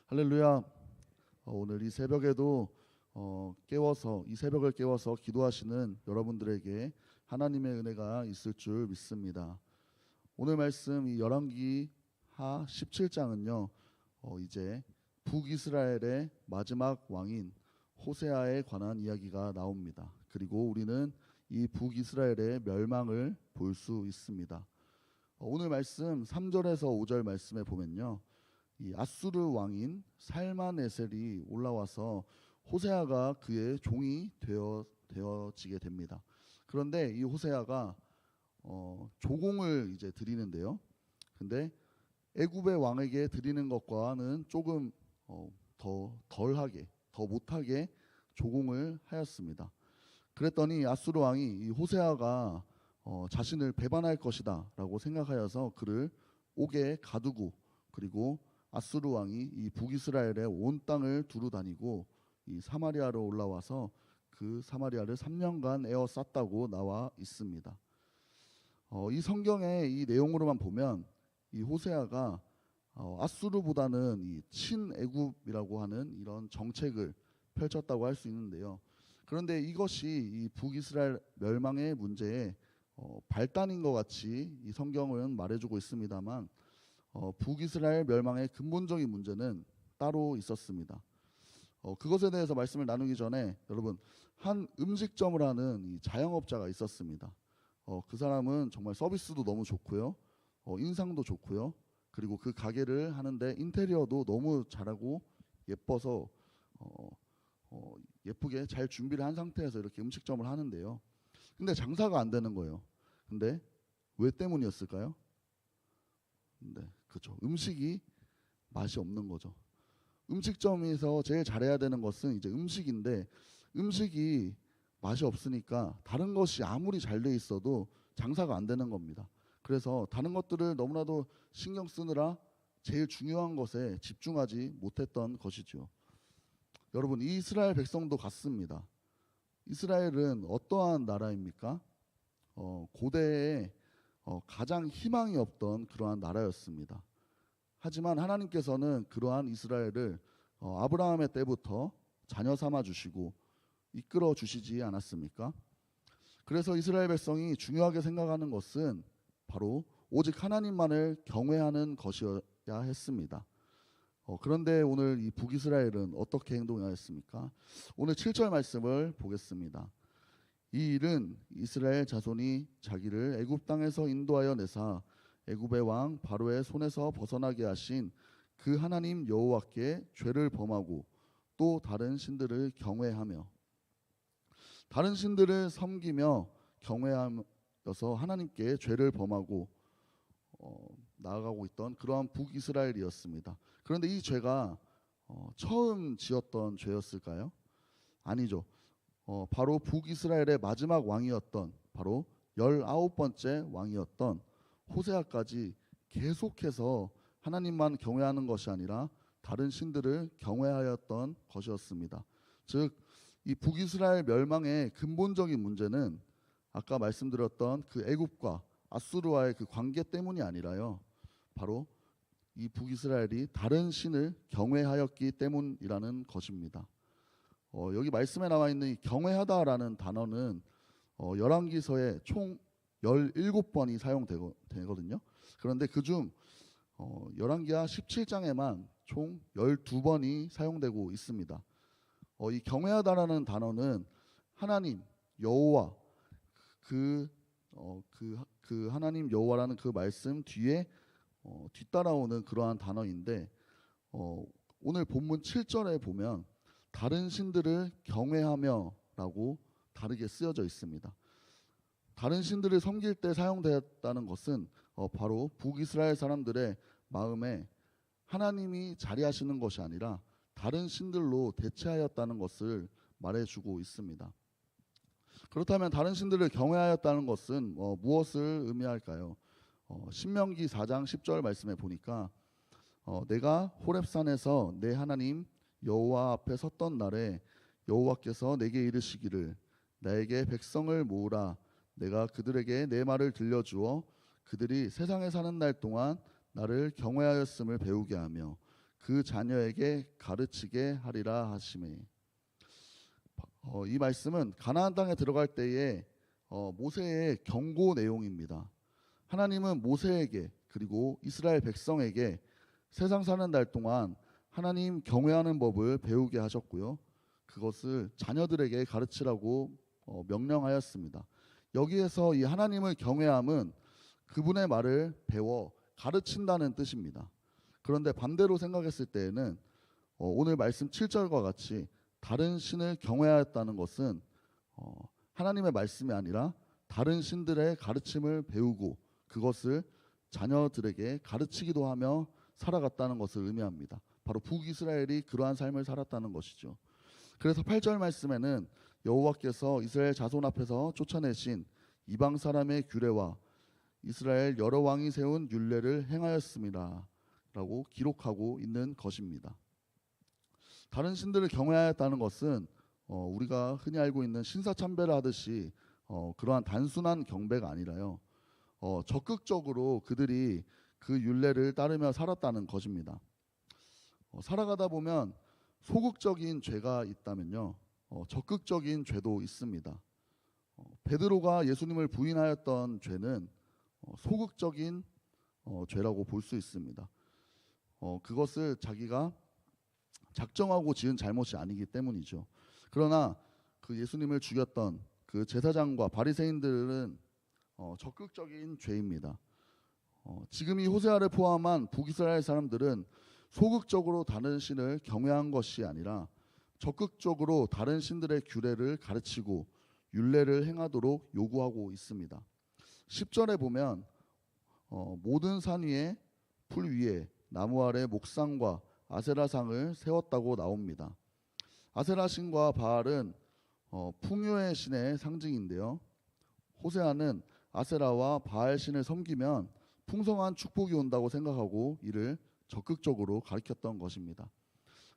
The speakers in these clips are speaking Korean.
할렐루야. 오늘 이 새벽에도 이 새벽을 깨워서 기도하시는 여러분들에게 하나님의 은혜가 있을 줄 믿습니다. 오늘 말씀 이 열왕기 하 17장은요. 이제 북이스라엘의 마지막 왕인 호세아에 관한 이야기가 나옵니다. 그리고 우리는 이 북이스라엘의 멸망을 볼 수 있습니다. 오늘 말씀 3절에서 5절 말씀에 보면요. 이 아수르 왕인 살만에셀이 올라와서 호세아가 그의 종이 되어지게 됩니다. 그런데 이 호세아가 조공을 이제 드리는데요. 근데 애굽의 왕에게 드리는 것과는 조금 더 못하게 조공을 하였습니다. 그랬더니 아수르 왕이 이 호세아가 자신을 배반할 것이다라고 생각하여서 그를 옥에 가두고, 그리고 아수르 왕이 이 북이스라엘의 온 땅을 두루 다니고 이 사마리아로 올라와서 그 사마리아를 3년간 에워쌌다고 나와 있습니다. 이 성경의 이 내용으로만 보면 이 호세아가 아수르보다는 이 친애굽이라고 하는 이런 정책을 펼쳤다고 할 수 있는데요. 그런데 이것이 이 북이스라엘 멸망의 문제의 발단인 것 같이 이 성경은 말해주고 있습니다만 북이스라엘 멸망의 근본적인 문제는 따로 있었습니다. 그것에 대해서 말씀을 나누기 전에 여러분, 한 음식점을 하는 이 자영업자가 있었습니다. 그 사람은 정말 서비스도 너무 좋고요, 인상도 좋고요, 그리고 그 가게를 하는데 인테리어도 너무 잘하고 예뻐서 예쁘게 잘 준비를 한 상태에서 이렇게 음식점을 하는데요. 근데 장사가 안 되는 거예요. 근데 왜 때문이었을까요? 네, 그렇죠. 음식이 맛이 없는 거죠. 음식점에서 제일 잘해야 되는 것은 이제 음식인데, 음식이 맛이 없으니까 다른 것이 아무리 잘 돼 있어도 장사가 안 되는 겁니다. 그래서 다른 것들을 너무나도 신경 쓰느라 제일 중요한 것에 집중하지 못했던 것이죠. 여러분, 이스라엘 백성도 같습니다. 이스라엘은 어떠한 나라입니까? 고대에 가장 희망이 없던 그러한 나라였습니다. 하지만 하나님께서는 그러한 이스라엘을 아브라함의 때부터 자녀 삼아 주시고 이끌어 주시지 않았습니까? 그래서 이스라엘 백성이 중요하게 생각하는 것은 바로 오직 하나님만을 경외하는 것이어야 했습니다. 그런데 오늘 이 북이스라엘은 어떻게 행동하였습니까? 오늘 7절 말씀을 보겠습니다. 이 일은 이스라엘 자손이 자기를 애굽 땅에서 인도하여 내사 애굽의 왕 바로의 손에서 벗어나게 하신 그 하나님 여호와께 죄를 범하고 또 다른 신들을 경외하며, 다른 신들을 섬기며 경외하여서 하나님께 죄를 범하고 나아가고 있던 그러한 북이스라엘이었습니다. 그런데 이 죄가 처음 지었던 죄였을까요? 아니죠. 바로 북이스라엘의 마지막 왕이었던, 바로 19번째 왕이었던 호세아까지 계속해서 하나님만 경외하는 것이 아니라 다른 신들을 경외하였던 것이었습니다. 즉, 이 북이스라엘 멸망의 근본적인 문제는 아까 말씀드렸던 그 애굽과 아수르와의 그 관계 때문이 아니라요, 바로 이 북이스라엘이 다른 신을 경외하였기 때문이라는 것입니다. 여기 말씀에 나와 있는 이 경외하다라는 단어는 열왕기서에 총 17번이 사용되거든요. 그런데 그중 열왕기하 17장에만 총 12번이 사용되고 있습니다. 이 경외하다라는 단어는 하나님 여호와, 그 하나님 여호와라는 그 말씀 뒤에 뒤따라오는 그러한 단어인데, 오늘 본문 7절에 보면 다른 신들을 경외하며라고 다르게 쓰여져 있습니다. 다른 신들을 섬길 때 사용되었다는 것은 바로 북이스라엘 사람들의 마음에 하나님이 자리하시는 것이 아니라 다른 신들로 대체하였다는 것을 말해주고 있습니다. 그렇다면 다른 신들을 경외하였다는 것은 무엇을 의미할까요? 신명기 4장 10절 말씀에 보니까 내가 호렙산에서 내 하나님 여호와 앞에 섰던 날에 여호와께서 내게 이르시기를 나에게 백성을 모으라. 내가 그들에게 내 말을 들려주어 그들이 세상에 사는 날 동안 나를 경외하였음을 배우게 하며 그 자녀에게 가르치게 하리라 하시매. 이 말씀은 가나안 땅에 들어갈 때에 모세의 경고 내용입니다. 하나님은 모세에게 그리고 이스라엘 백성에게 세상 사는 날 동안 하나님 경외하는 법을 배우게 하셨고요. 그것을 자녀들에게 가르치라고 명령하였습니다. 여기에서 이 하나님을 경외함은 그분의 말을 배워 가르친다는 뜻입니다. 그런데 반대로 생각했을 때에는 오늘 말씀 7절과 같이 다른 신을 경외하였다는 것은 하나님의 말씀이 아니라 다른 신들의 가르침을 배우고 그것을 자녀들에게 가르치기도 하며 살아갔다는 것을 의미합니다. 바로 북이스라엘이 그러한 삶을 살았다는 것이죠. 그래서 8절 말씀에는 여호와께서 이스라엘 자손 앞에서 쫓아내신 이방 사람의 규례와 이스라엘 여러 왕이 세운 율례를 행하였습니다 라고 기록하고 있는 것입니다. 다른 신들을 경외하였다는 것은 우리가 흔히 알고 있는 신사참배를 하듯이 그러한 단순한 경배가 아니라요. 적극적으로 그들이 그 율례를 따르며 살았다는 것입니다. 살아가다 보면 소극적인 죄가 있다면요. 적극적인 죄도 있습니다. 베드로가 예수님을 부인하였던 죄는 소극적인 죄라고 볼 수 있습니다. 그것을 자기가 작정하고 지은 잘못이 아니기 때문이죠. 그러나 그 예수님을 죽였던 그 제사장과 바리새인들은 적극적인 죄입니다. 지금 이 호세아를 포함한 북이스라엘 사람들은 소극적으로 다른 신을 경외한 것이 아니라 적극적으로 다른 신들의 규례를 가르치고 율례를 행하도록 요구하고 있습니다. 10절에 보면 모든 산 위에 풀 위에 나무 아래 목상과 아세라상을 세웠다고 나옵니다. 아세라신과 바알은 풍요의 신의 상징인데요. 호세아는 아세라와 바알 신을 섬기면 풍성한 축복이 온다고 생각하고 이를 적극적으로 가르쳤던 것입니다.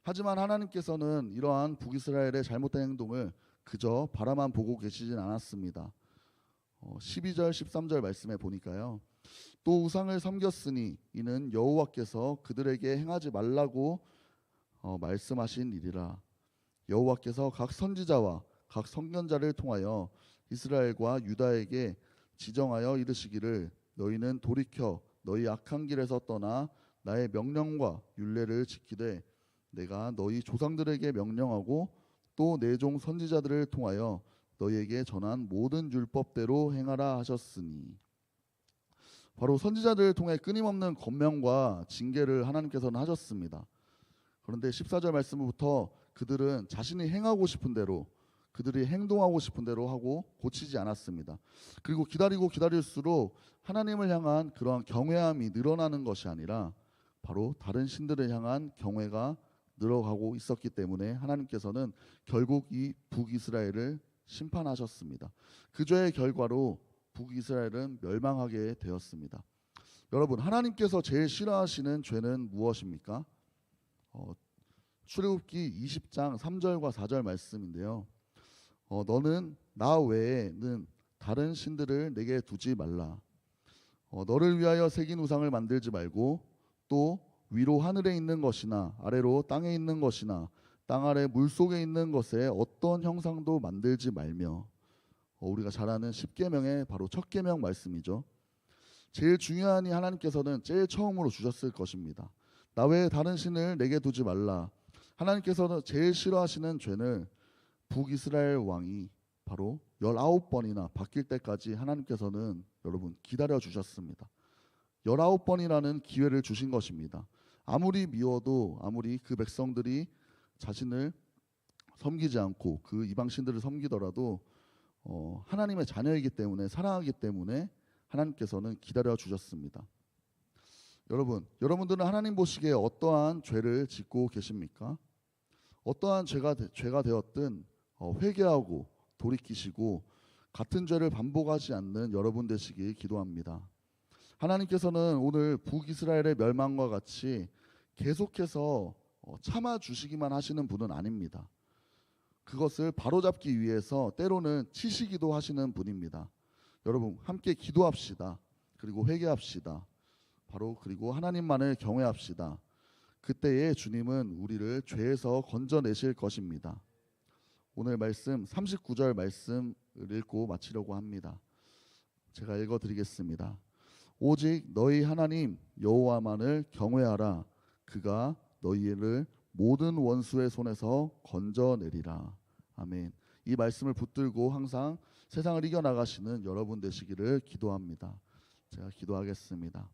하지만 하나님께서는 이러한 북이스라엘의 잘못된 행동을 그저 바라만 보고 계시진 않았습니다. 12절 13절 말씀에 보니까요. 또 우상을 섬겼으니 이는 여호와께서 그들에게 행하지 말라고 말씀하신 일이라. 여호와께서 각 선지자와 각 선견자를 통하여 이스라엘과 유다에게 지정하여 이르시기를 너희는 돌이켜 너희 악한 길에서 떠나 나의 명령과 율례를 지키되 내가 너희 조상들에게 명령하고 또 내 종 선지자들을 통하여 너희에게 전한 모든 율법대로 행하라 하셨으니. 바로 선지자들을 통해 끊임없는 권면과 징계를 하나님께서는 하셨습니다. 그런데 14절 말씀부터 그들은 자신이 행하고 싶은 대로 그들이 행동하고 싶은 대로 하고 고치지 않았습니다. 그리고 기다리고 기다릴수록 하나님을 향한 그러한 경외함이 늘어나는 것이 아니라 바로 다른 신들을 향한 경외가 늘어가고 있었기 때문에 하나님께서는 결국 이 북이스라엘을 심판하셨습니다. 그 죄의 결과로 북이스라엘은 멸망하게 되었습니다. 여러분, 하나님께서 제일 싫어하시는 죄는 무엇입니까? 출애굽기 20장 3절과 4절 말씀인데요. 너는 나 외에는 다른 신들을 내게 두지 말라. 너를 위하여 새긴 우상을 만들지 말고 또 위로 하늘에 있는 것이나 아래로 땅에 있는 것이나 땅 아래 물속에 있는 것에 어떤 형상도 만들지 말며. 우리가 잘 아는 10계명의 바로 첫 계명 말씀이죠. 제일 중요하니 하나님께서는 제일 처음으로 주셨을 것입니다. 나 외에 다른 신을 내게 두지 말라. 하나님께서는 제일 싫어하시는 죄를 북이스라엘 왕이 바로 19번이나 바뀔 때까지 하나님께서는 여러분 기다려 주셨습니다. 19번이라는 기회를 주신 것입니다. 아무리 미워도 아무리 그 백성들이 자신을 섬기지 않고 그 이방신들을 섬기더라도 하나님의 자녀이기 때문에 사랑하기 때문에 하나님께서는 기다려 주셨습니다. 여러분들은 하나님 보시기에 어떠한 죄를 짓고 계십니까? 어떠한 죄가 되었든 회개하고 돌이키시고 같은 죄를 반복하지 않는 여러분 되시길 기도합니다. 하나님께서는 오늘 북이스라엘의 멸망과 같이 계속해서 참아주시기만 하시는 분은 아닙니다. 그것을 바로잡기 위해서 때로는 치시기도 하시는 분입니다. 여러분 함께 기도합시다. 그리고 회개합시다. 그리고 하나님만을 경외합시다. 그때에 주님은 우리를 죄에서 건져내실 것입니다. 오늘 말씀 39절 말씀을 읽고 마치려고 합니다. 제가 읽어드리겠습니다. 오직 너희 하나님 여호와만을 경외하라. 그가 너희를 모든 원수의 손에서 건져내리라. 아멘. 이 말씀을 붙들고 항상 세상을 이겨나가시는 여러분 되시기를 기도합니다. 제가 기도하겠습니다.